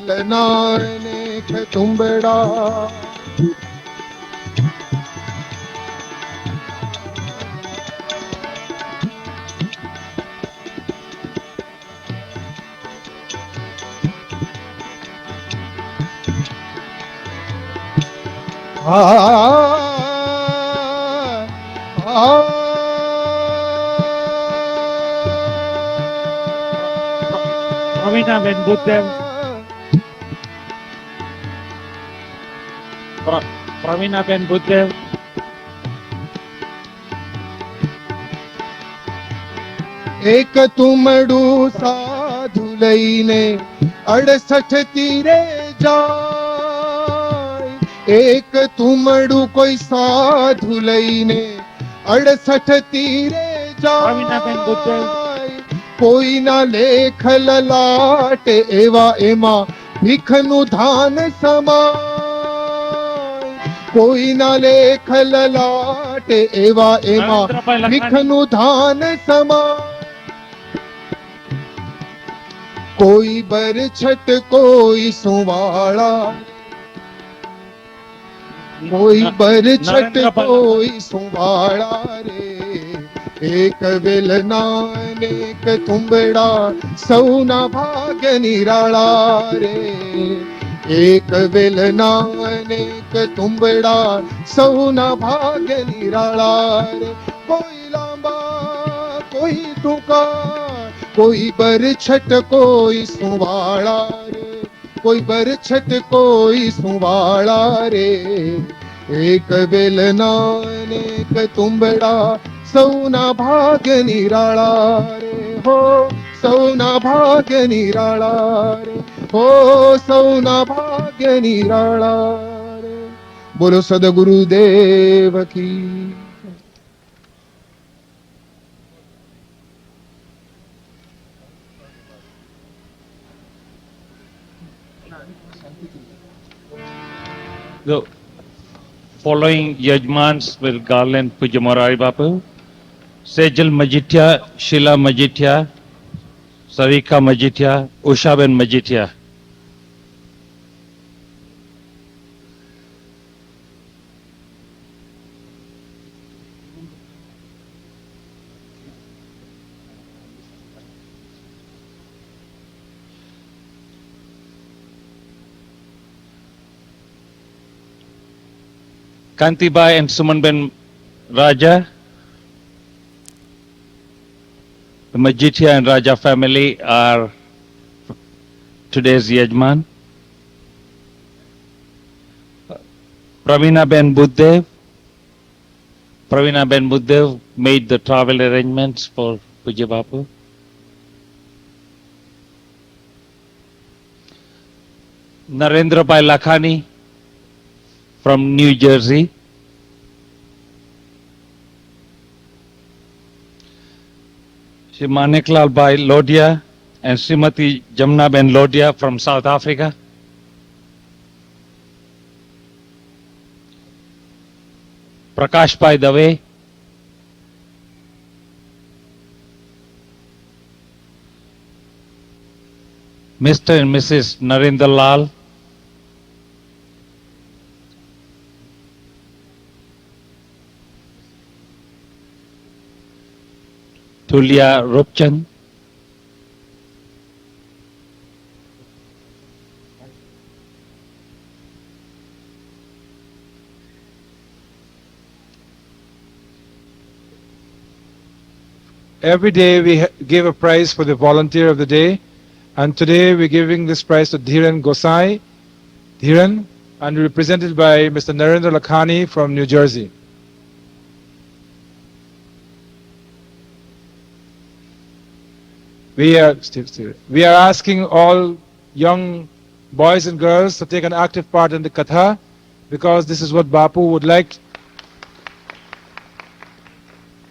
वेलना अनेक तुम्बड़ा Pravina Ben Buddhev. Pravina Ben Buddhev. एक तुमड़ू साधु लईने 68 तीरे जाय एक तुमड़ू कोई साधु लईने 68 तीरे Pravina Ben Buddhev. जाय कोई ना लेख ललाट एवा एमा ભીખનું ધાન સમાય કોઈ ના લેખ લલાટ એવા એમાં નરેન્દ્રભાઈ લખાણી. ભીખનું ધાન સમાય कोई बरछट कोई सुवाड़ा कोई बरछट कोई सुवाड़ा रे एक वेलना अनेक तुंबड़ा सौना भाग निराला रे एक वेलना अनेक तुंबड़ा सौना भाग निराला रे कोई लांबा कोई टूका कोई बरछट कोई सुवाड़ा रे कोई बरछट कोई सुवाड़ा रे एक वेलना अनेक तुंबड़ा सौना भाग निराला रे हो सौना भाग निराला रे हो सौना भाग निराला रे बोलो सदगुरुदेव की The following Yajmans will garland Puja Morari Bapu. Sejal Majithia, Sheila Majithia, Sarika Majithia, Ushaben Majithia. Kantibai and Sumanben Raja, the Majithia and Raja family are today's Yajman. Pravina Ben Buddhev. Pravina Ben Buddhev made the travel arrangements for Puja Bapu. Narendra Bhai Lakhani from New Jersey. Shri Maneklal Bhai Lodia and Srimati Jamna Ben Lodia from South Africa. Prakash Bhai Dave. Mr. and Mrs. Narendra Lal. Tulia Rupchand. Every day we give a prize for the volunteer of the day, and today we're giving this prize to Dhiran Gosai. Dhiran, and represented by Mr. Narendra Lakhani from New Jersey. We are asking all young boys and girls to take an active part in the Katha, because this is what Bapu would like.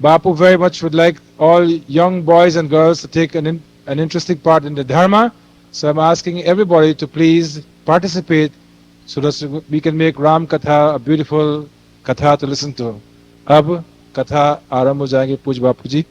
Bapu very much would like all young boys and girls to take an interesting part in the Dharma. So I'm asking everybody to please participate so that we can make Ram Katha a beautiful Katha to listen to. Ab Katha आरंभ हो जाएंगे पूज बापू जी.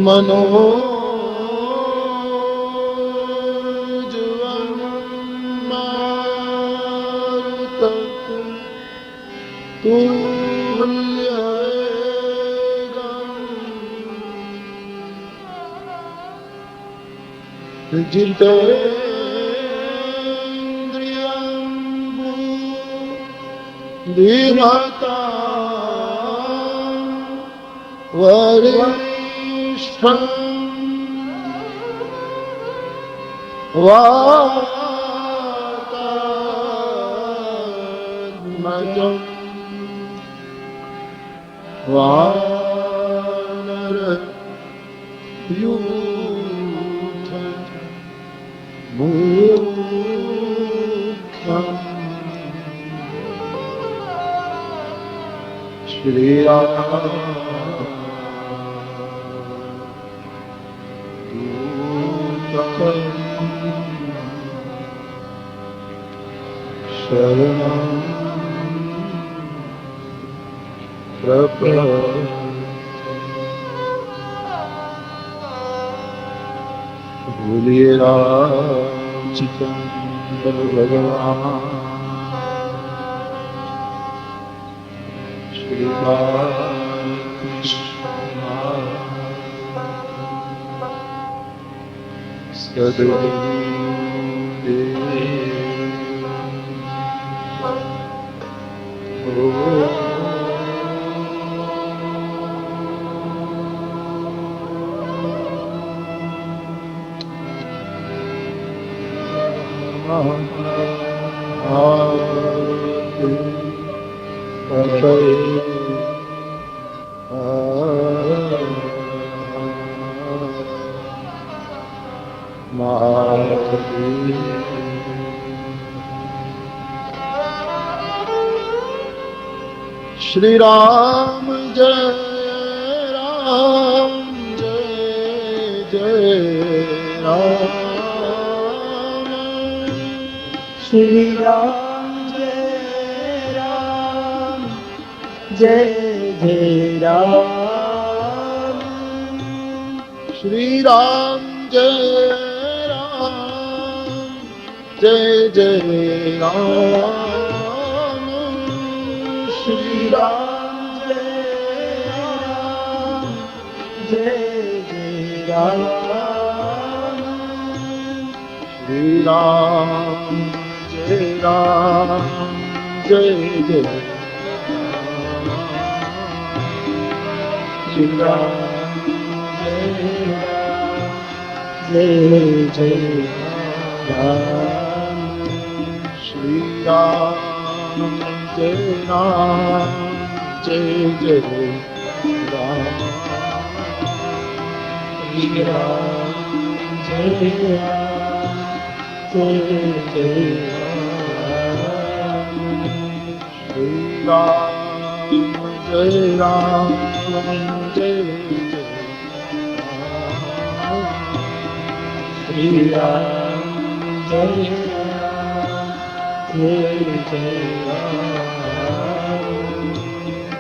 मनो तुल्यवेगम् जितेन्द्रियं बुद्धिमता वरिष्ठं वातात्मजम् वानरयूथ मूर्खम् शरणं भूलिए रामचंद्र भगवान श्री श्री राम जय राम जय जय राम श्री राम जय राम जय जय राम श्री राम जय राम जय जय राम श्री राम जय राम जय जय राम श्री राम जय राम जय जय श्री राम जय राम जय जय राम श्री राम जय राम जय जय राम श्री राम जय राम जय जय राम श्री राम जय राम जय जय श्री राम जय राम जय जय राम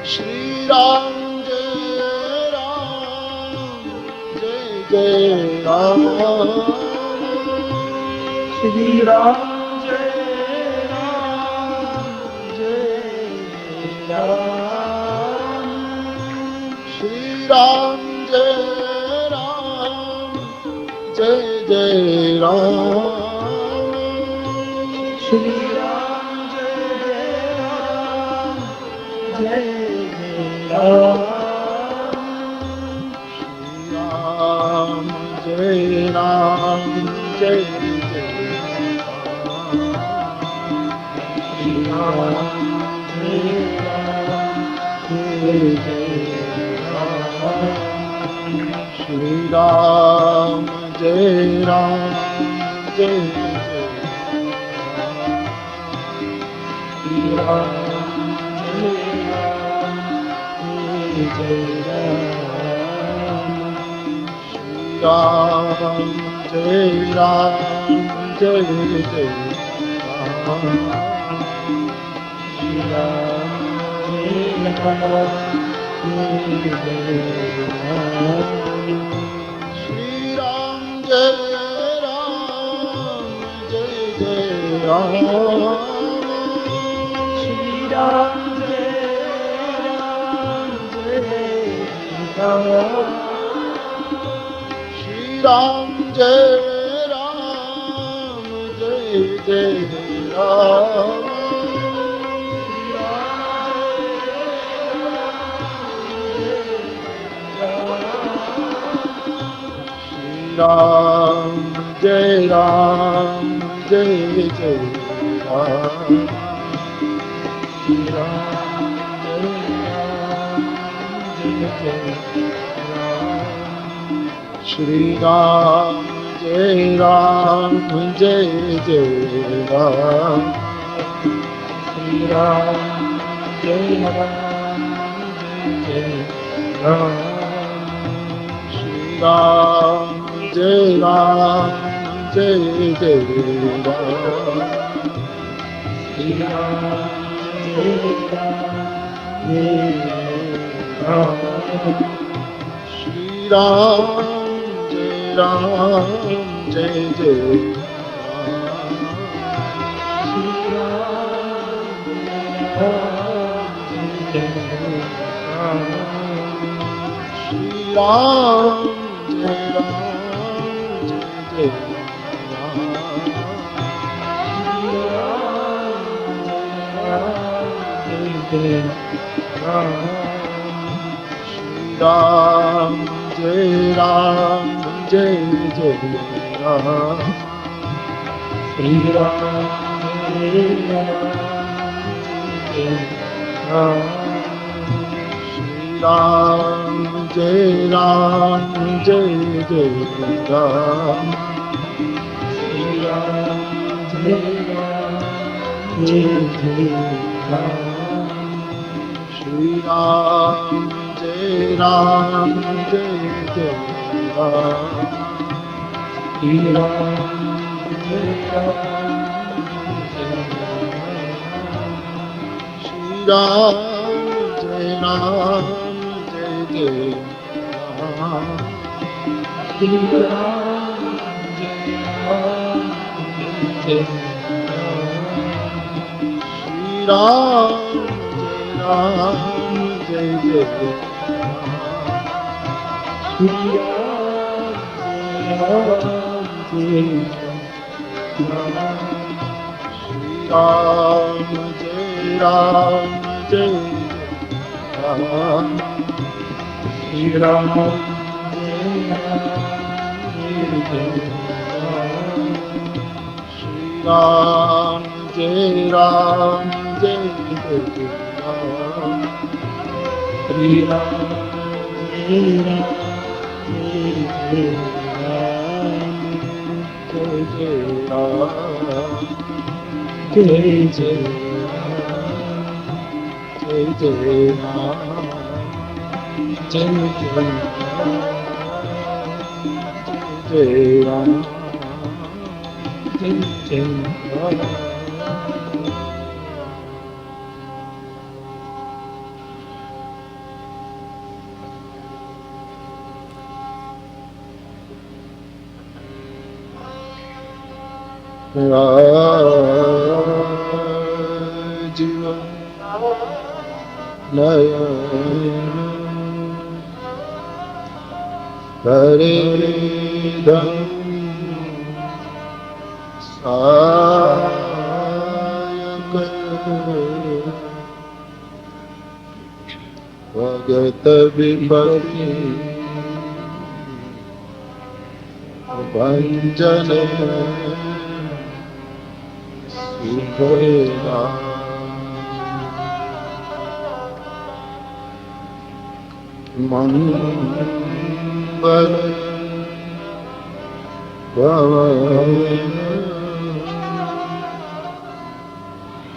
श्री राम जय राम जय जय राम श्री राम जय राम जय राम श्री राम जय राम जय जय राम श्री राम जय राम जय जय राम जय राम जय जय श्री राम जय राम जय जय राम श्री राम जय राम जय जय श्री राम जय राम जय राम राम जय राम जय जय राम श्री राम जय राम जय जय राम श्री राम जय राम जय जय राम श्री राम जय Shri Ram Jai Ram Jai Jai Ram Shri Ram Jai Ram Jai Jai Ram Shri Ram Jai Ram Jai Jai Ram Shri Ram Jai Ram Jai Ram Shri Ram Jai Ram Jai Jai Ram Shri Ram Jai Ram Shri Ram Jai Ram Jai Jai Shri Ram Jai Ram Jai Jai Shri Ram Jai Ram Jai Jai Ram Shri Ram Jai Ram Shri Ram Jai Ram Jai Jai Ram Shri Ram Jai Ram Jai Ram Shri Ram Jai Ram Jai Jai Ram Shri Ram Jai Ram Shri Ram Jai Ram Jai Jai Ram Shri Ram Jai Ram Jai Shri Ram Jai Ram Jai Jai Shri Ram Jai Ram Shri Ram Jai Ram Jai Ram Shri Ram Shri Ram Jai Ram Jai Ram Shri Ram Jai Ram Jai Jai Jai Jai Ram Jai Jai Jai Ram Jai Jai Rajiva Nayana Karidam Sayaka Vagata Vipati Vanjana Subhaya Mangal Bhavana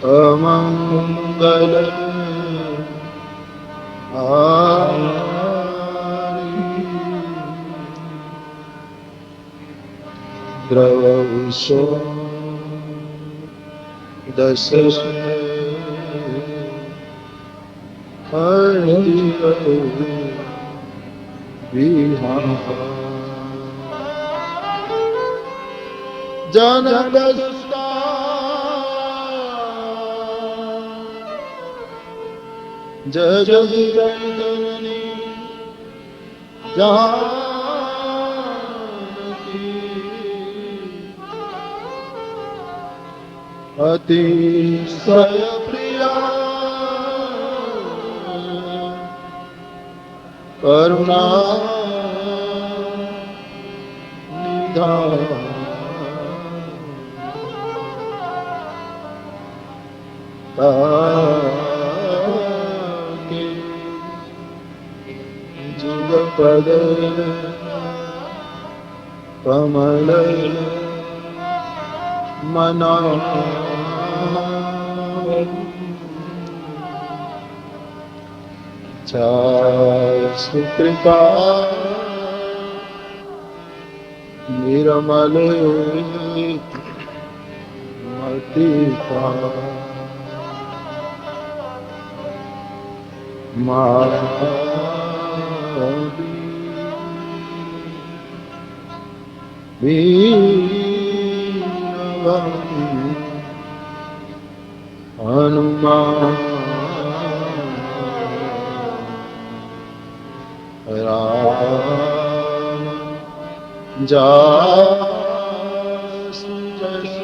Amangal Hari Dravasho Dasas Hardiya Vihara Janadasta Jagadidarani Janaki अतिशय प्रिया करुणा निधान ताके जुगपद कमल मना सुकृपा निर्मल मति हनुमान राम जासु जस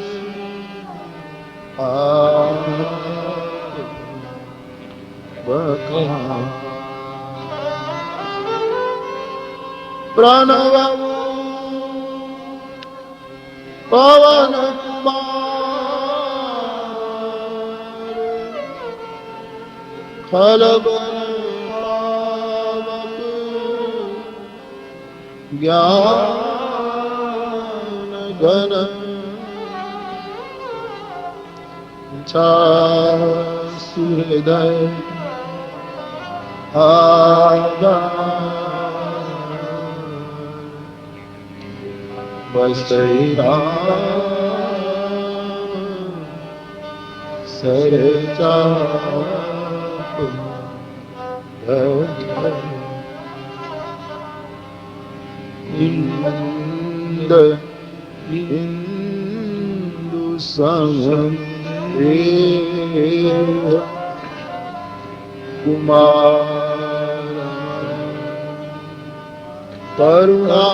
बखान प्रणव पवन कुमार खलबल ज्ञान घन सुहृदय बसई राम सरचा इंदु संग कुमार करुणा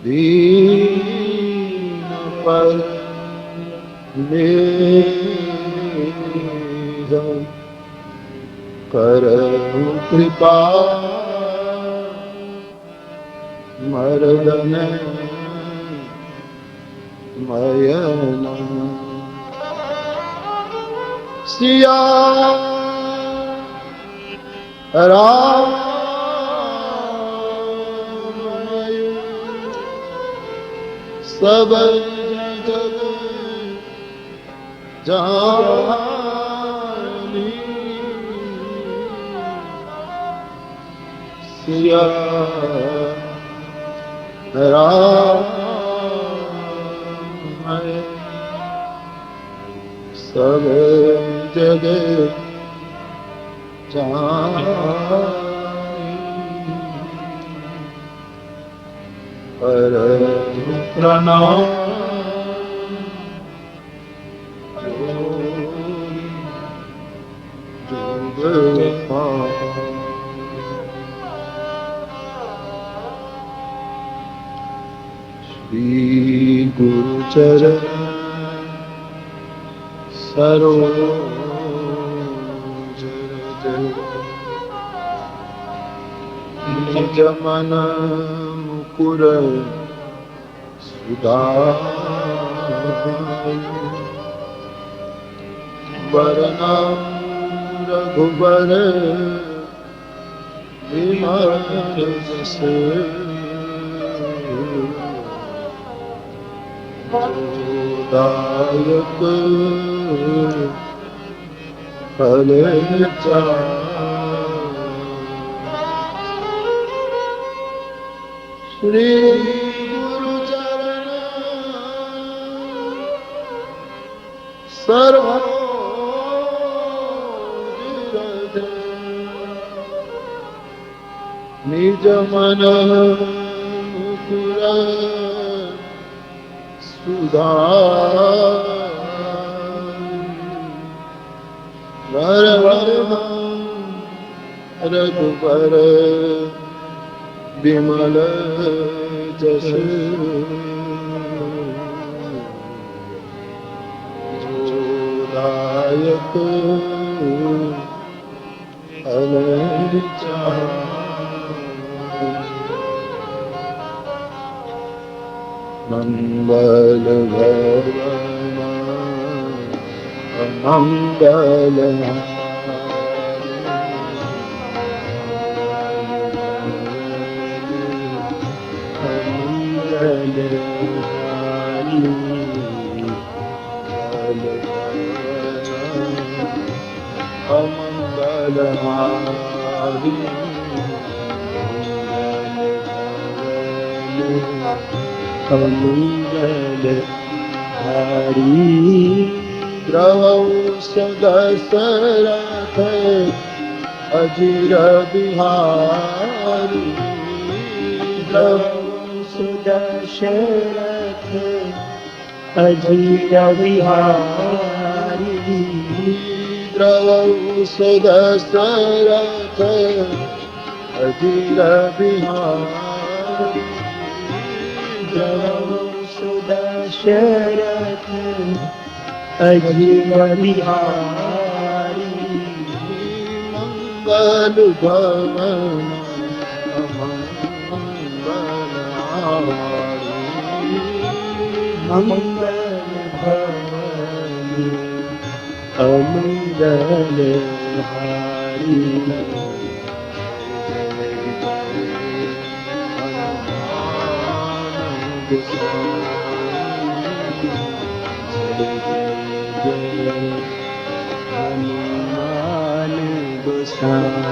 दीन पर करहु कृपा मर्दन मयन सिया राम सब जग जानी सिया राम सब जग जानी पर प्रणाम श्री गुरु चरण सरोज रज निज मन मुकुर सुधारि वरना रघुबर विमल जस दायक फल श्री गुरु चरण सरोज रज निज मन मुकुर सुधारि रघुवर विमल जस जोदायक अनचा मंगल भवन मंगल अमंगलहारी अमंगलहारी द्रवौ सदसरथ अजिर बिहारी द्रवौ सुदशरथ अजिर बिहारी द्रवौ सदसरथ अजिर बिहारी द्रवौ सुदशरथ अजिर बिहारी मंगल भवन मंगल भवन अमंगलहारी हनुमान गोसाई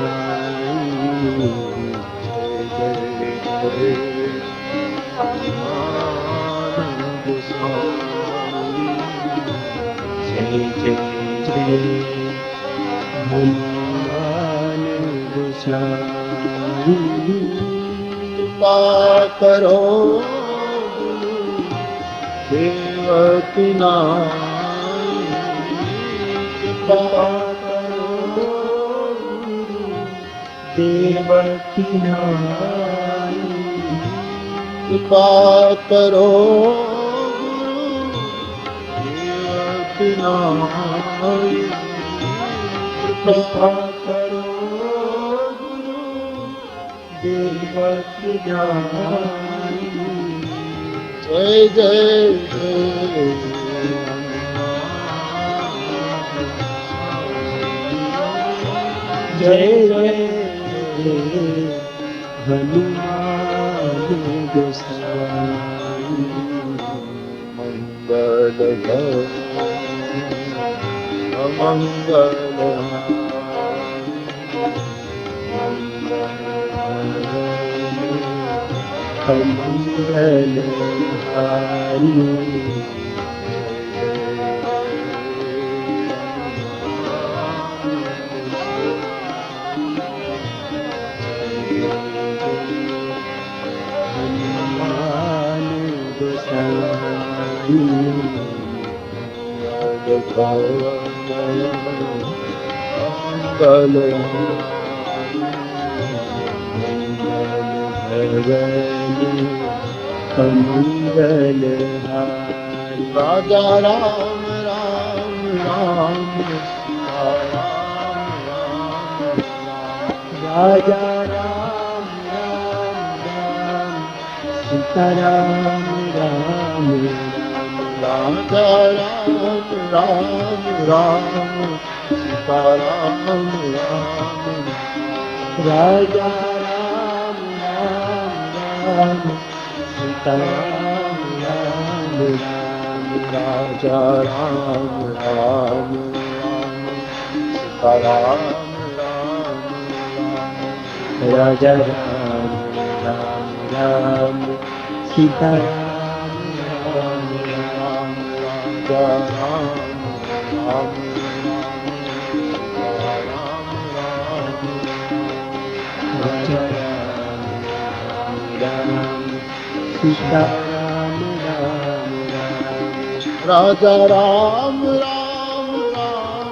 जय जय जय हनुमान गोसाई कृपा करो देवकी नाई कृपा करो देवकी नाई कृपा करो देवकी नाई कृपा करो देवकी नाई जय जय जय जय जय हनुमान गोसाई मंगल अमंगल अमंगलहारी हनुमान गोसाई मंगल अमंगलहारी राजा राम राम राम राजा राम राम राम सीता राम राम राजा राम राम राम सीता राम राम राजा राम राम राम सीता राम राम राम राजा राम राम राम सीता राम राम राजा राम राम राम सीता राम राम राम राजा राम राम राजा राम राम सीता राम राम राम राजा राम राम राम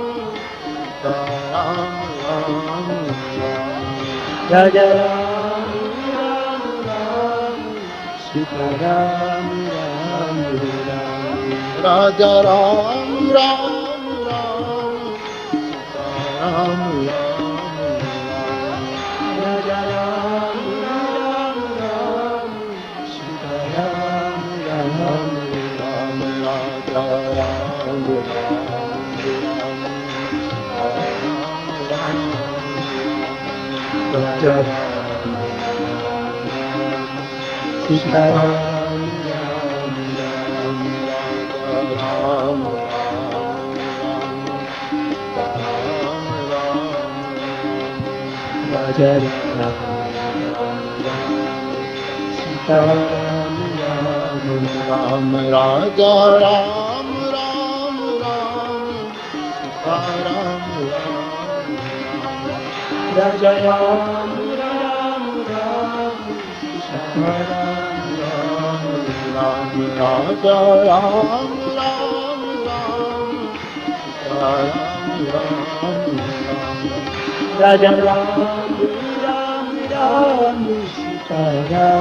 सीता राम राम राजा राम राम राम सीता राम राम राम राजा राम राम राम सीता राम राम राजा राम राम राम सीता राम राम राम राजा राम राजा सीता राम राम राजा राम सीता राम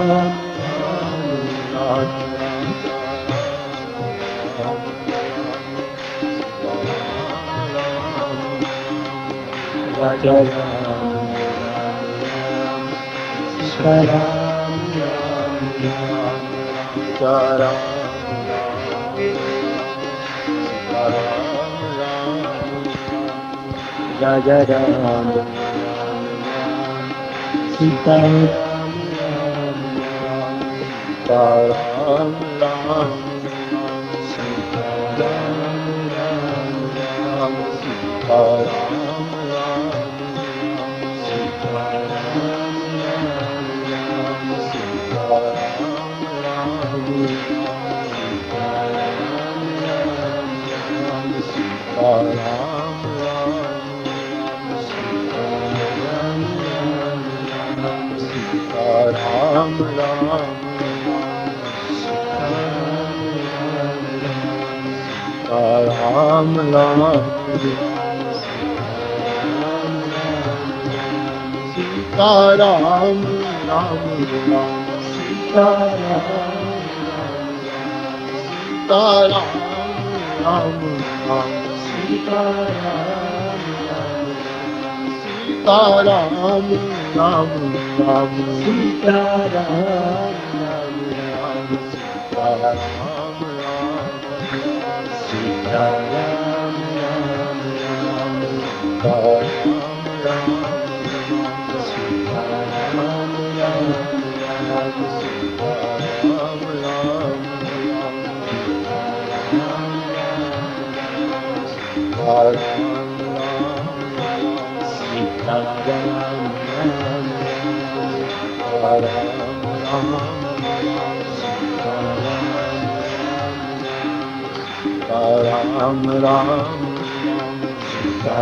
राम राजा राम राम राम सीता राम राम राजा राम राम राम सीता राम राम राजा राम राम राम सीता राम राम राजा राम राम राम सीता राम राजा राम सीता राम राजा राम सीता राम राम राम सीता राम राम सीता राम राम सीता राम सीता राम राम सीता राम सीता राम राम राम राम सीता राम राम राम सीता राम राम सीता राम सीता राम राम राम सीता राम सीता राम सीता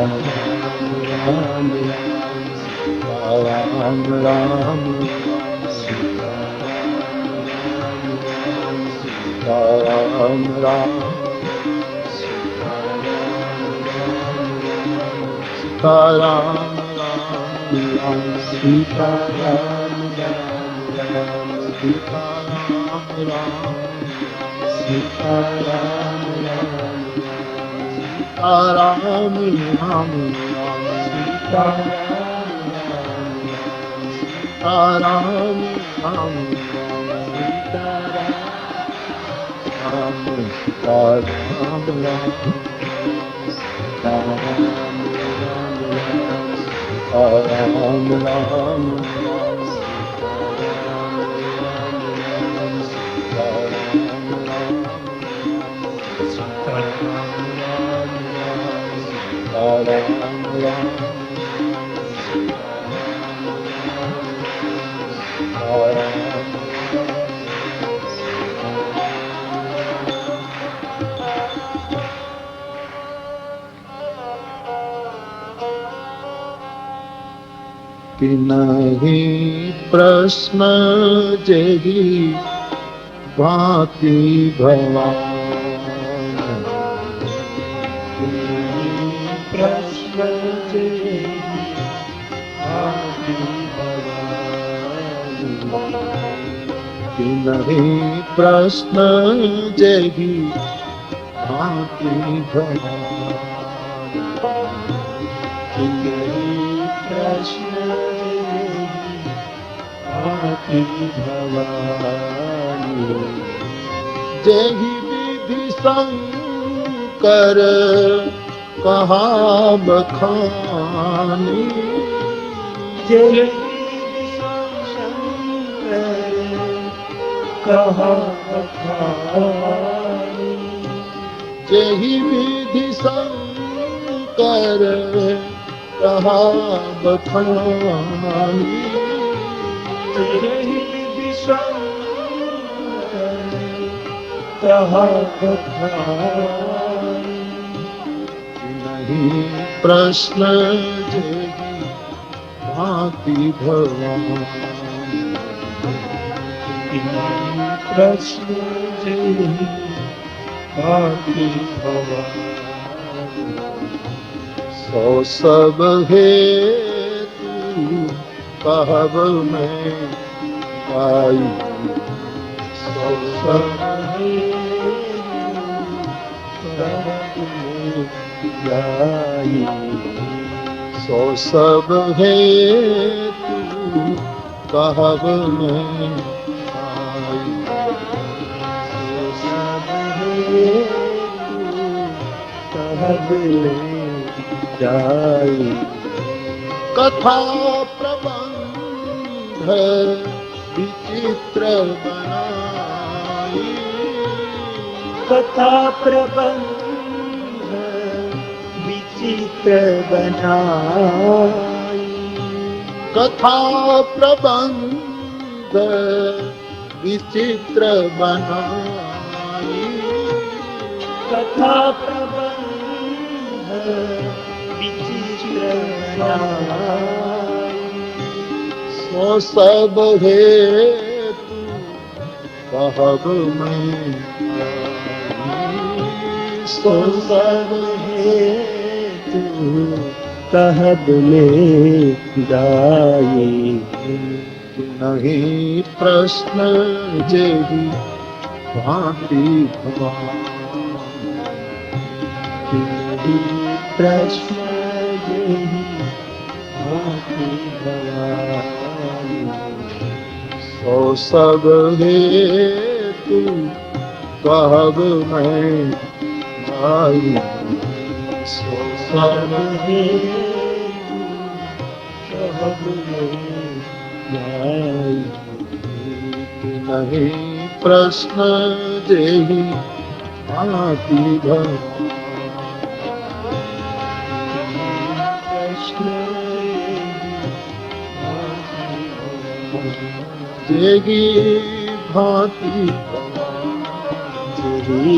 राम राम राम राम राम राम राम सीता राम राम सीता राम सीता राम राम सीता राम राम राम सीता राम राम सीता राम राम राम राम कि नहीं प्रश्न जेहि भांति भवान भांति भवानी कि नहीं प्रश्न जेहि भांति भवानी कि नहीं प्रश्न भांति भवानी जेहि विधि शंकर कहा बखानी जय शंकर कहा बखानी जेहि विधि शंकर कहा बखानी जय शंकर कहा बखानी नहीं प्रश्न जेहि भांति भवानी प्रश्न जय भांति भवानी सो सब हेतु कहब मैं आई सो सब सो सब हेतु कहब मैं आई कथा प्रबंध विचित्र बनाई कथा प्रबंध विचित्र बनाई कथा प्रबंध विचित्र बनाई कथा प्रबंध विचित्र बनाई सो सब हेतु कहब मैं आई। सो सब हेतु कहब में दाई नहीं प्रश्न जेहि भांति भवानी प्रश्न जय भांति भवानी सो सब हेतु कहब मैं आई सो सब हेतु कहब में दाई नहीं प्रश्न जेहि भांति भवानी प्रश्न जेहि भांति जय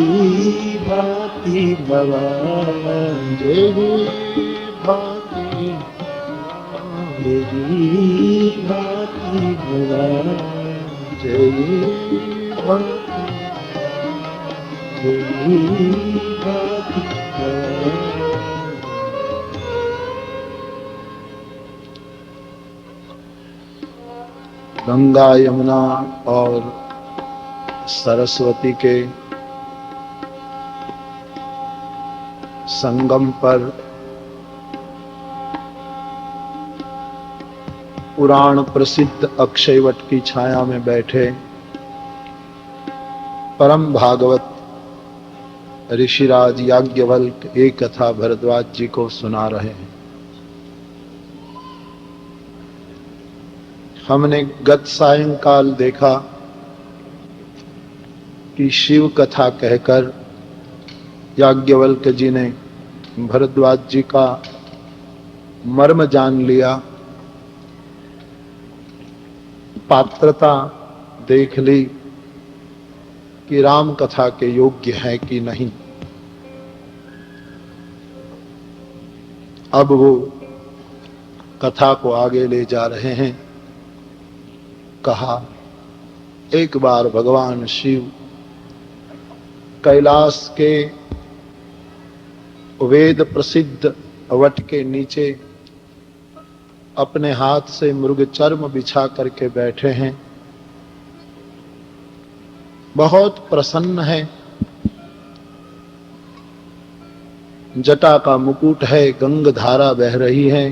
भांति भवानी जेहि भांति जय भांति भवानी जेहि भांति जय भांति भवानी गंगा यमुना और सरस्वती के संगम पर पुराण प्रसिद्ध अक्षयवट की छाया में बैठे परम भागवत ऋषिराज याज्ञवल्क्य एक कथा भरद्वाज जी को सुना रहे हैं। हमने गत सायंकाल देखा कि शिव कथा कहकर याज्ञवल्क्य जी ने भरद्वाज जी का मर्म जान लिया, पात्रता देख ली कि राम कथा के योग्य है कि नहीं। अब वो कथा को आगे ले जा रहे हैं। कहा एक बार भगवान शिव कैलाश के वेद प्रसिद्ध वट के नीचे अपने हाथ से मृग चर्म बिछा करके बैठे हैं, बहुत प्रसन्न है। जटा का मुकुट है, गंग धारा बह रही है,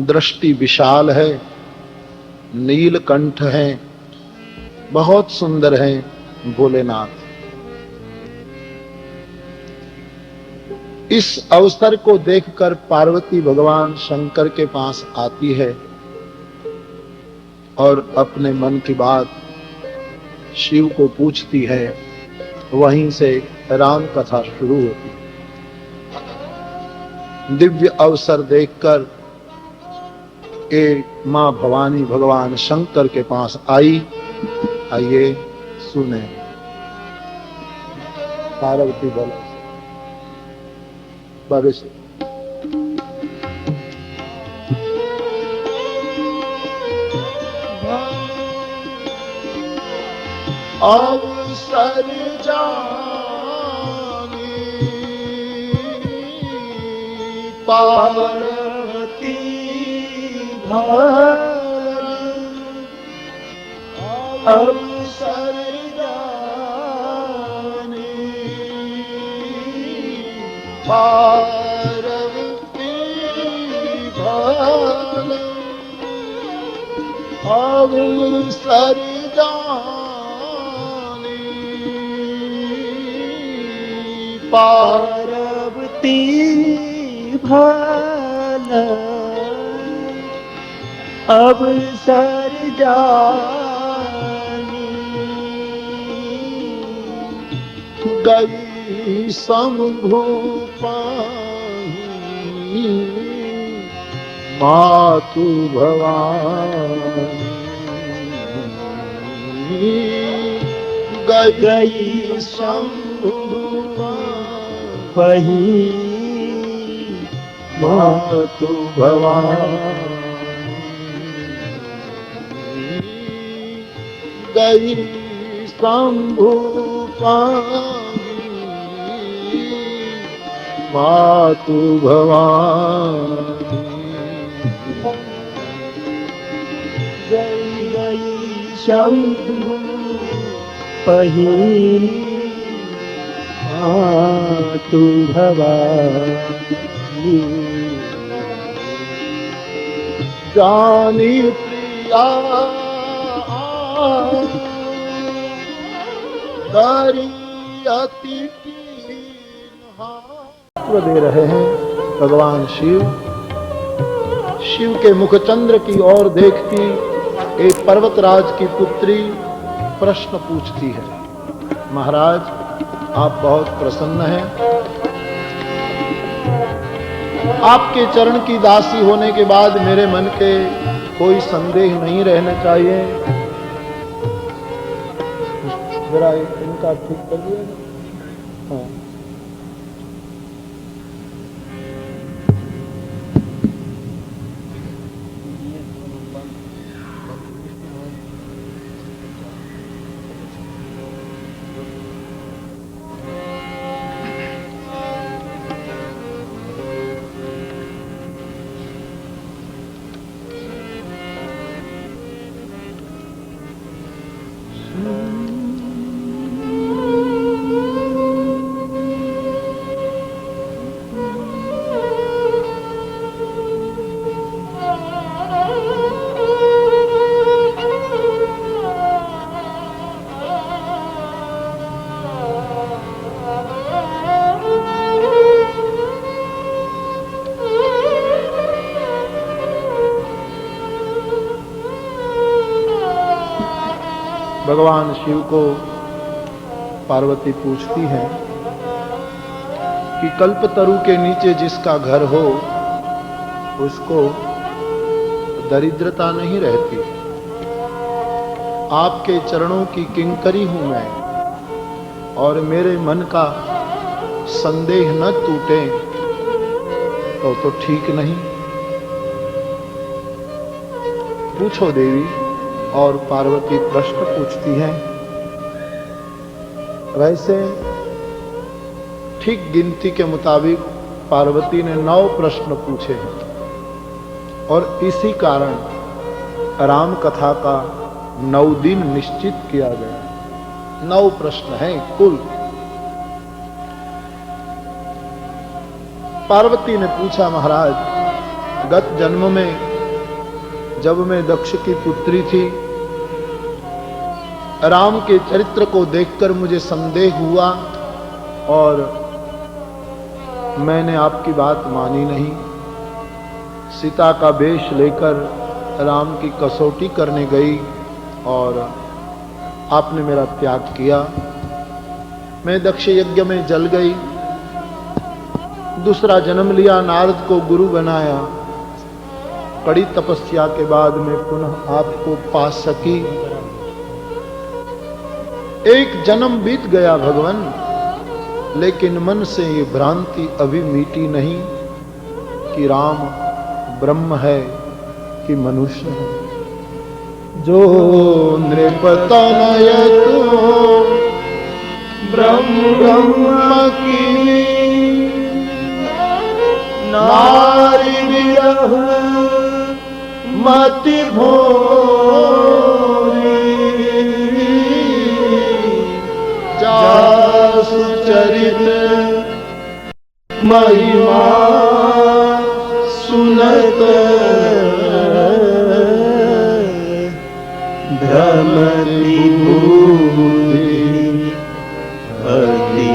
दृष्टि विशाल है, नीलकंठ है, बहुत सुंदर है भोलेनाथ। इस अवसर को देखकर पार्वती भगवान शंकर के पास आती है और अपने मन की बात शिव को पूछती है। वहीं से राम कथा शुरू होती है। दिव्य अवसर देखकर मां भवानी भगवान शंकर के पास आई। आइए सुने। पार्वती बोला भविष्य अवसर जानी पार्वती भार अवसर जानी पार्वती भार अवसर जानी पार्वती भाला अवसर जानी गई शंभु पाही मातु भवानी गई शंभु पाही मातु भवानी गई शंभु पाही मातु भवानी गई शंभु पही मातु भवानी जानी प्रिया अति दे रहे हैं भगवान शिव। शिव के मुखचंद्र की ओर देखती एक पर्वतराज की पुत्री प्रश्न पूछती है। महाराज, आप बहुत प्रसन्न हैं। आपके चरण की दासी होने के बाद मेरे मन के कोई संदेह नहीं रहना चाहिए। जरा इनका ठीक कर दिया। हाँ। भगवान शिव को पार्वती पूछती है कि कल्पतरु के नीचे जिसका घर हो उसको दरिद्रता नहीं रहती। आपके चरणों की किंकरी हूं मैं और मेरे मन का संदेह न टूटे तो ठीक नहीं। पूछो देवी। और पार्वती प्रश्न पूछती हैं। वैसे ठीक गिनती के मुताबिक पार्वती ने 9 प्रश्न पूछे हैं। और इसी कारण राम कथा का 9 दिन निश्चित किया गया। 9 प्रश्न हैं कुल। पार्वती ने पूछा, महाराज, गत जन्म में जब मैं दक्ष की पुत्री थी, राम के चरित्र को देखकर मुझे संदेह हुआ और मैंने आपकी बात मानी नहीं। सीता का वेश लेकर राम की कसौटी करने गई और आपने मेरा त्याग किया। मैं दक्ष यज्ञ में जल गई। दूसरा जन्म लिया, नारद को गुरु बनाया। कड़ी तपस्या के बाद मैं पुनः आपको पा सकी। एक जन्म बीत गया भगवान, लेकिन मन से ये भ्रांति अभी मिटी नहीं कि राम ब्रह्म है कि मनुष्य है। जो नृपतनय तू ब्रह्म की नारी विरह मति भोरी, जासु चरित महिमा सुनत भ्रमति बुद्धि अति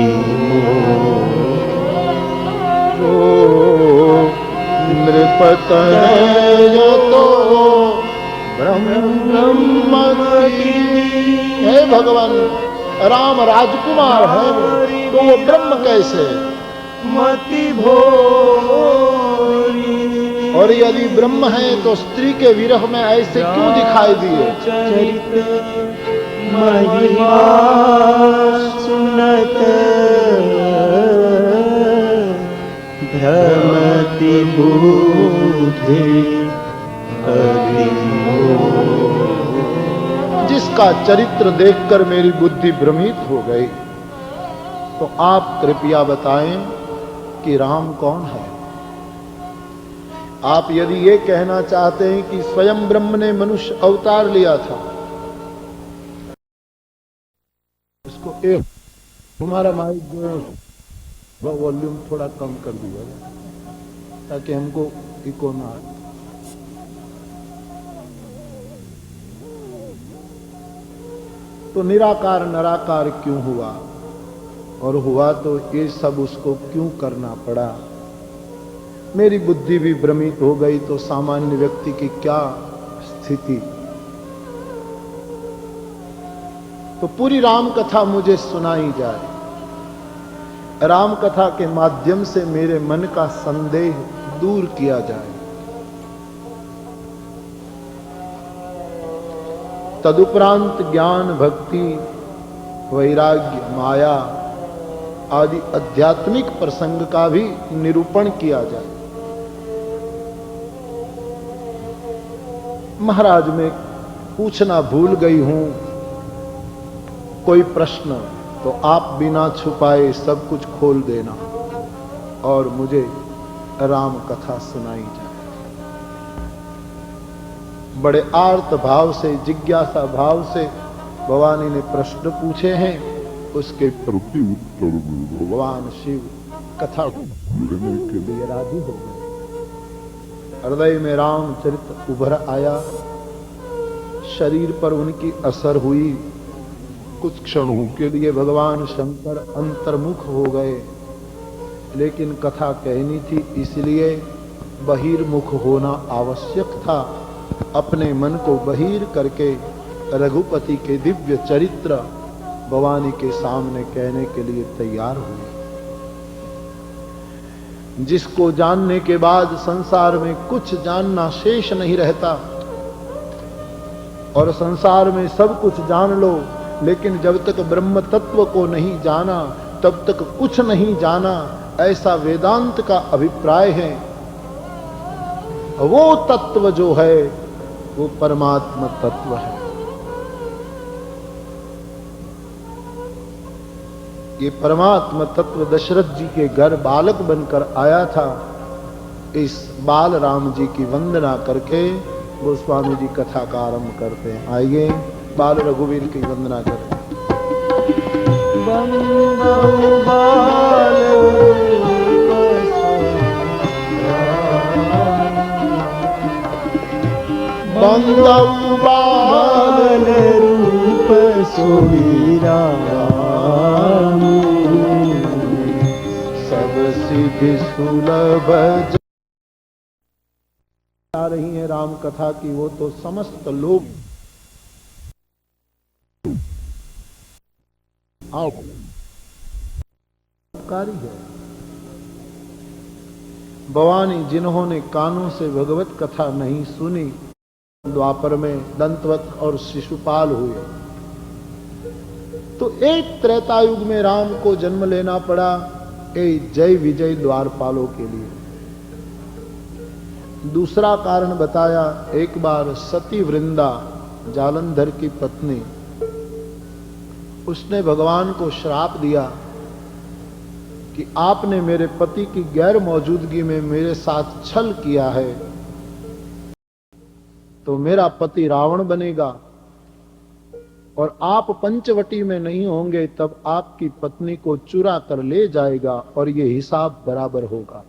नृपतनय तो ब्रह्म की। हे भगवान, राम राजकुमार है तो वो ब्रह्म कैसे? मति भोरी। और यदि ब्रह्म है तो स्त्री के विरह में ऐसे क्यों दिखाई दिए? चरित महिमा सुनत भ्रमति बुद्धि अति मोह। जिसका चरित्र देखकर मेरी बुद्धि भ्रमित हो गई, तो आप कृपया बताएं कि राम कौन है? आप यदि ये कहना चाहते हैं कि स्वयं ब्रह्म ने मनुष्य अवतार लिया था, इसको एक तुम्हारा माइक जो वो वॉल्यूम थोड़ा कम कर दिया ताकि हमको इको ना आए। तो निराकार निराकार क्यों हुआ, और हुआ तो ये सब उसको क्यों करना पड़ा? मेरी बुद्धि भी भ्रमित हो गई तो सामान्य व्यक्ति की क्या स्थिति? तो पूरी राम कथा मुझे सुनाई जाए। राम कथा के माध्यम से मेरे मन का संदेह दूर किया जाए। तदुपरांत ज्ञान, भक्ति, वैराग्य, माया आदि आध्यात्मिक प्रसंग का भी निरूपण किया जाए। महाराज, मैं पूछना भूल गई हूं कोई प्रश्न, तो आप बिना छुपाए सब कुछ खोल देना और मुझे राम कथा सुनाई जाए। बड़े आर्त भाव से, जिज्ञासा भाव से भवानी ने प्रश्न पूछे हैं, उसके प्रति उत्तर भगवान शिव कथा सुनने के लिए राजी हो गए। हृदय में रामचरित उभर आया, शरीर पर उनकी असर हुई। कुछ क्षणों के लिए भगवान शंकर अंतर्मुख हो गए, लेकिन कथा कहनी थी इसलिए बहिर्मुख होना आवश्यक था। अपने मन को बहिर करके रघुपति के दिव्य चरित्र भवानी के सामने कहने के लिए तैयार हुए, जिसको जानने के बाद संसार में कुछ जानना शेष नहीं रहता। और संसार में सब कुछ जान लो, लेकिन जब तक ब्रह्म तत्व को नहीं जाना तब तक कुछ नहीं जाना, ऐसा वेदांत का अभिप्राय है। वो तत्व जो है वो परमात्मा तत्व है। ये परमात्मा तत्व दशरथ जी के घर बालक बनकर आया था। इस बाल राम जी की वंदना करके गोस्वामी जी कथा का आरंभ करते हैं। आइए बाल रघुवीर की वंदना करते हैं। बंदौ बाल बंदौ बाल रूप सोईरा सब सिद्धि सुलभ आ रही है राम कथा की, वो तो समस्त लोग आओ उपकारी है। भवानी जिन्होंने कानों से भगवत कथा नहीं सुनी, द्वापर में दंतवत और शिशुपाल हुए, तो एक त्रेतायुग में राम को जन्म लेना पड़ा एक जय विजय द्वारपालों के लिए। दूसरा कारण बताया, एक बार सती वृंदा जालंधर की पत्नी, उसने भगवान को श्राप दिया कि आपने मेरे पति की गैर मौजूदगी में मेरे साथ छल किया है, तो मेरा पति रावण बनेगा और आप पंचवटी में नहीं होंगे, तब आपकी पत्नी को चुरा कर ले जाएगा और ये हिसाब बराबर होगा।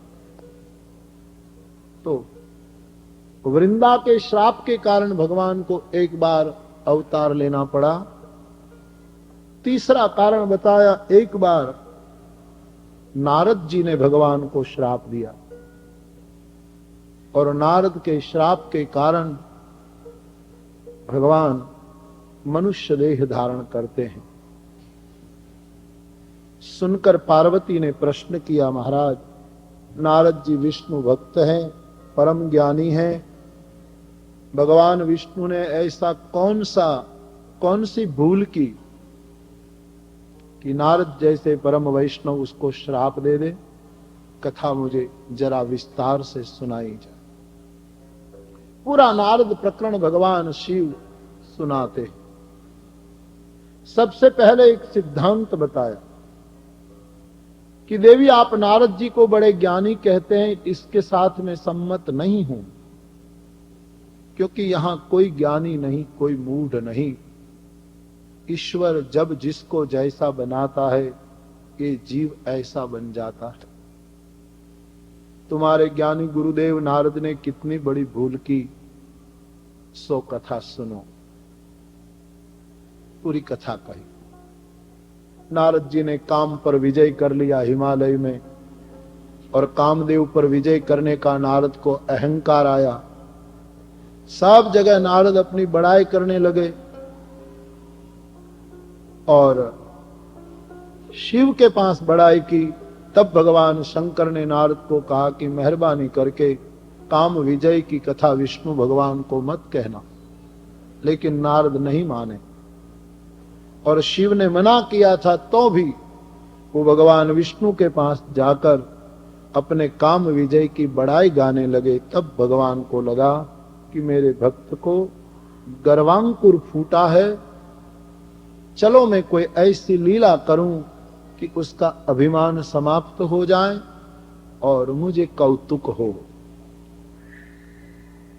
तो वृंदा के श्राप के कारण भगवान को एक बार अवतार लेना पड़ा। तीसरा कारण बताया, एक बार नारद जी ने भगवान को श्राप दिया और नारद के श्राप के कारण भगवान मनुष्य देह धारण करते हैं। सुनकर पार्वती ने प्रश्न किया, महाराज नारद जी विष्णु भक्त हैं, परम ज्ञानी हैं, भगवान विष्णु ने ऐसा कौन सी भूल की कि नारद जैसे परम वैष्णव उसको श्राप दे दे? कथा मुझे जरा विस्तार से सुनाई जाए। पूरा नारद प्रकरण भगवान शिव सुनाते। सबसे पहले एक सिद्धांत बताया कि देवी आप नारद जी को बड़े ज्ञानी कहते हैं, इसके साथ में सम्मत नहीं हूं, क्योंकि यहां कोई ज्ञानी नहीं, कोई मूढ़ नहीं। ईश्वर जब जिसको जैसा बनाता है, ये जीव ऐसा बन जाता है। तुम्हारे ज्ञानी गुरुदेव नारद ने कितनी बड़ी भूल की, सो कथा सुनो। पूरी कथा कही। नारद जी ने काम पर विजय कर लिया हिमालय में, और कामदेव पर विजय करने का नारद को अहंकार आया। सब जगह नारद अपनी बड़ाई करने लगे और शिव के पास बड़ाई की। तब भगवान शंकर ने नारद को कहा कि मेहरबानी करके काम विजय की कथा विष्णु भगवान को मत कहना। लेकिन नारद नहीं माने, और शिव ने मना किया था तो भी वो भगवान विष्णु के पास जाकर अपने काम विजय की बड़ाई गाने लगे। तब भगवान को लगा कि मेरे भक्त को गर्वांकुर फूटा है, चलो मैं कोई ऐसी लीला करूं कि उसका अभिमान समाप्त हो जाए और मुझे कौतुक हो।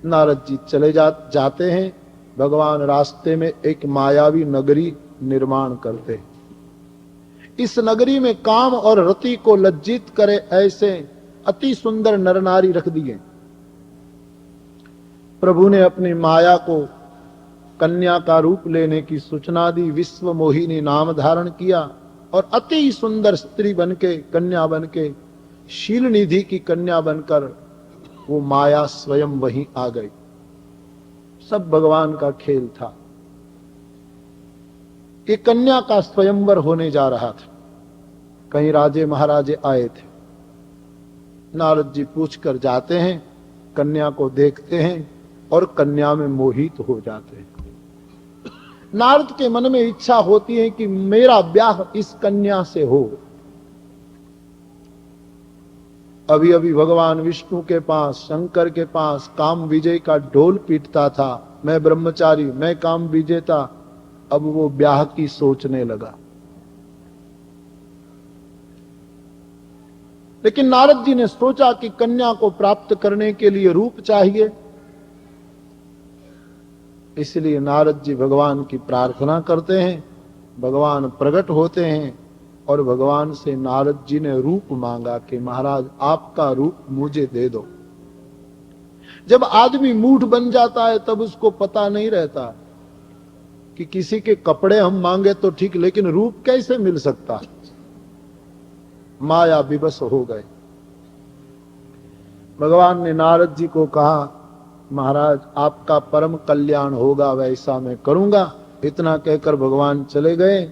नारद जी चले जाते हैं। भगवान रास्ते में एक मायावी नगरी निर्माण करते हैं। इस नगरी में काम और रति को लज्जित करे ऐसे अति सुंदर नर नारी रख दिए। प्रभु ने अपनी माया को कन्या का रूप लेने की सूचना दी। विश्व मोहिनी नाम धारण किया और अति सुंदर स्त्री बनके, कन्या बनके, शील निधि की कन्या बनकर वो माया स्वयं वहीं आ गई। सब भगवान का खेल था। ये कन्या का स्वयंवर होने जा रहा था। कहीं राजे महाराजे आए थे। नारद जी पूछकर जाते हैं, कन्या को देखते हैं और कन्या में मोहित हो जाते हैं। नारद के मन में इच्छा होती है कि मेरा ब्याह इस कन्या से हो। अभी अभी भगवान विष्णु के पास, शंकर के पास काम विजय का ढोल पीटता था। मैं ब्रह्मचारी, मैं काम विजेता। अब वो ब्याह की सोचने लगा। लेकिन नारद जी ने सोचा कि कन्या को प्राप्त करने के लिए रूप चाहिए, इसलिए नारद जी भगवान की प्रार्थना करते हैं, भगवान प्रकट होते हैं और भगवान से नारद जी ने रूप मांगा कि महाराज आपका रूप मुझे दे दो। जब आदमी मूढ़ बन जाता है तब उसको पता नहीं रहता कि किसी के कपड़े हम मांगे तो ठीक, लेकिन रूप कैसे मिल सकता है। माया विवश हो गए। भगवान ने नारद जी को कहा महाराज आपका परम कल्याण होगा, वैसा मैं करूंगा। इतना कहकर भगवान चले गए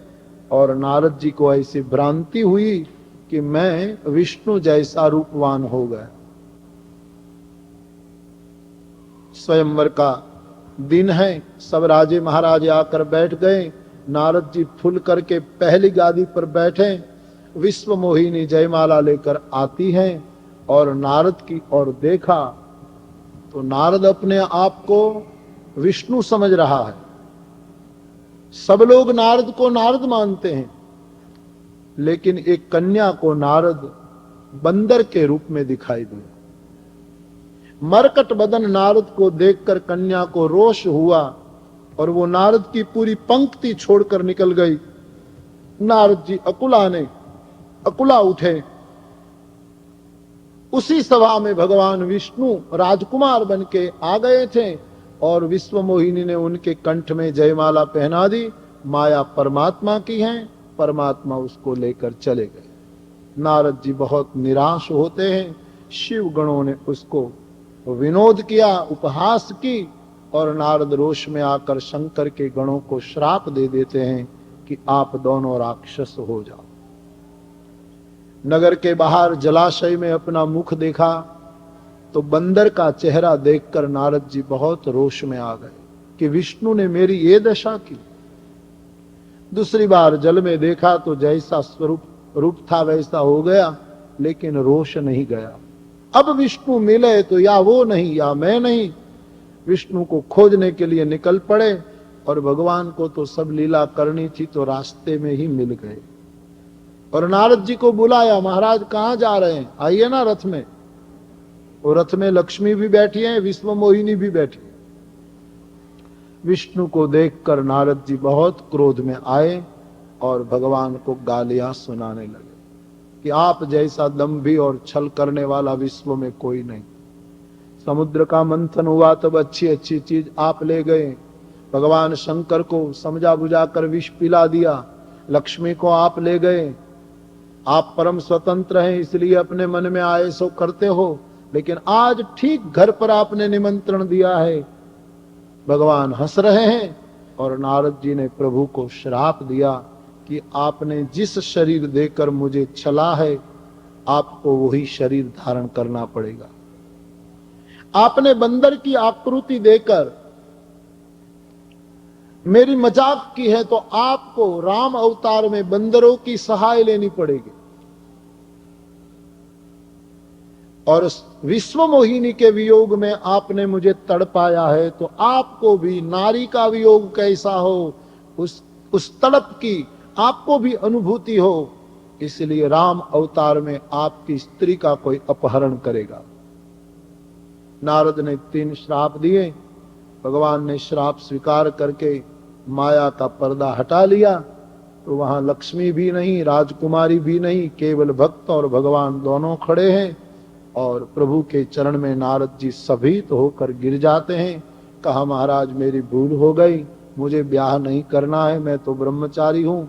और नारद जी को ऐसी भ्रांति हुई कि मैं विष्णु जैसा रूपवान हो गया। स्वयंवर का दिन है, सब राजे महाराजे आकर बैठ गए। नारद जी फुल करके पहली गादी पर बैठे। विश्व मोहिनी जयमाला लेकर आती हैं और नारद की ओर देखा तो नारद अपने आप को विष्णु समझ रहा है। सब लोग नारद को नारद मानते हैं, लेकिन एक कन्या को नारद बंदर के रूप में दिखाई दिया। मरकट बदन नारद को देखकर कन्या को रोष हुआ और वो नारद की पूरी पंक्ति छोड़कर निकल गई। नारद जी अकुला उठे। उसी सभा में भगवान विष्णु राजकुमार बन के आ गए थे और विश्व मोहिनी ने उनके कंठ में जयमाला पहना दी। माया परमात्मा की है, परमात्मा उसको लेकर चले गए। नारद जी बहुत निराश होते हैं। शिव गणों ने उसको विनोद किया, उपहास की और नारद रोष में आकर शंकर के गणों को श्राप दे देते हैं कि आप दोनों राक्षस हो जाओ। नगर के बाहर जलाशय में अपना मुख देखा तो बंदर का चेहरा देखकर नारद जी बहुत रोष में आ गए कि विष्णु ने मेरी ये दशा की। दूसरी बार जल में देखा तो जैसा रूप था वैसा हो गया, लेकिन रोष नहीं गया। अब विष्णु मिले तो या वो नहीं या मैं नहीं। विष्णु को खोजने के लिए निकल पड़े और भगवान को तो सब लीला करनी थी तो रास्ते में ही मिल गए और नारद जी को बुलाया, महाराज कहां जा रहे हैं, आइए ना रथ में। और रथ में लक्ष्मी भी बैठी है, विश्व मोहिनी भी बैठी है। विष्णु को देखकर नारद जी बहुत क्रोध में आए और भगवान को गालियां सुनाने लगे कि आप जैसा दंभी और छल करने वाला विश्व में कोई नहीं। समुद्र का मंथन हुआ तब अच्छी अच्छी चीज आप ले गए। भगवान शंकर को समझा बुझा कर विष पिला दिया। लक्ष्मी को आप ले गए। आप परम स्वतंत्र हैं, इसलिए अपने मन में आए सो करते हो, लेकिन आज ठीक घर पर आपने निमंत्रण दिया है। भगवान हंस रहे हैं और नारद जी ने प्रभु को श्राप दिया कि आपने जिस शरीर देकर मुझे छला है, आपको वही शरीर धारण करना पड़ेगा। आपने बंदर की आकृति देकर मेरी मजाक की है तो आपको राम अवतार में बंदरों की सहाय लेनी पड़ेगी। और विश्व मोहिनी के वियोग में आपने मुझे तड़पाया है तो आपको भी नारी का वियोग कैसा हो, उस तड़प की आपको भी अनुभूति हो। इसलिए राम अवतार में आपकी स्त्री का कोई अपहरण करेगा। नारद ने 3 श्राप दिए। भगवान ने श्राप स्वीकार करके माया का पर्दा हटा लिया तो वहां लक्ष्मी भी नहीं, राजकुमारी भी नहीं, केवल भक्त और भगवान दोनों खड़े हैं। और प्रभु के चरण में नारद जी सभीत होकर गिर जाते हैं। कहा महाराज मेरी भूल हो गई, मुझे ब्याह नहीं करना है, मैं तो ब्रह्मचारी हूं।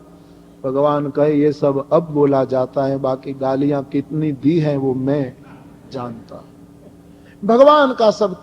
भगवान कहे ये सब अब बोला जाता है, बाकी गालियां कितनी दी हैं वो मैं जानता। भगवान का सब